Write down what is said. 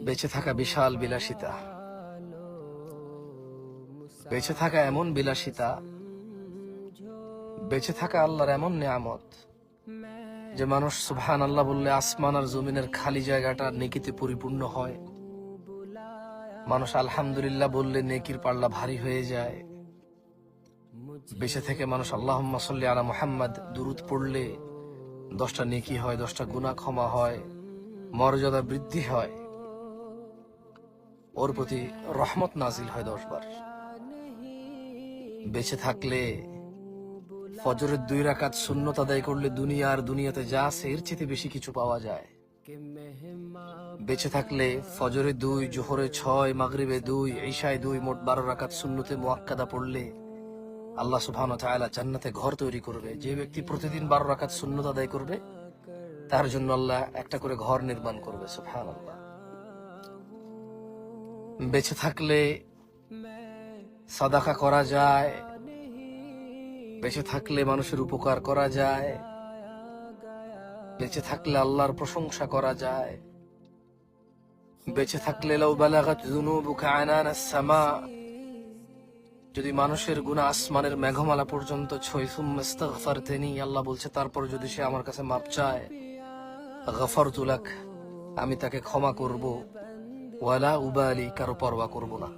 বেঁচে থাকা বিশাল বিলাসিতা, বেঁচে থাকা এমন বিলাসিতা, বেঁচে থাকা আল্লাহর এমন নিয়ামত যে মানুষ সুবহানাল্লাহ বললে আসমান আর জমিনের খালি জায়গাটা নেকিতে পরিপূর্ণ হয়। মানুষ আলহামদুলিল্লাহ বললে নেকির পাল্লা ভারী হয়ে যায়। বেঁচে থেকে মানুষ আল্লাহুম্মা সাল্লি আলা মুহাম্মাদ দুরূদ পড়লে 10টা নেকি হয়, 10টা গুনাহ ক্ষমা হয়, মর্যাদা বৃদ্ধি হয়, ওর প্রতি রহমত নাজিল হয় 10 বার। বেঁচে থাকলে ফজরের 2 রাকাত সুন্নত আদায় করলে দুনিয়া আর দুনিয়াতে যা আছে এর চেয়ে বেশি কিছু পাওয়া যায়। বেঁচে থাকলে ফজরে 2, জোহরে 6, মাগরিবে 2, ইশায় 2, মোট 12 রাকাত সুন্নতে মুআক্কাদা পড়লে আল্লাহ সুবহানাহু ওয়া তাআলা জান্নাতে ঘর তৈরি করবে। যে ব্যক্তি প্রতিদিন 12 রাকাত সুন্নত আদায় করবে তার জন্য আল্লাহ একটা করে ঘর নির্মাণ করবে। সুবহানাল্লাহ। বেঁচে থাকলে সাদাকা করা যায়, বেঁচে থাকলে মানুষের উপকার করা যায়, বেঁচে থাকলে আল্লাহর প্রশংসা করা যায়, বেঁচে থাকলে লাউ বালাগাত যুনুবুকা আনানাস সামা, যদি মানুষের গুনাহ আসমানের মেঘমালা পর্যন্ত ছয়, সুম্মা ইস্তাগফারতানি, আল্লাহ বলছে তারপর যদি সে আমার কাছে মাপ চায়, গফারতু লাক, আমি তাকে ক্ষমা করব, ওয়ালা উবালি, কারো পরোয়া করব না।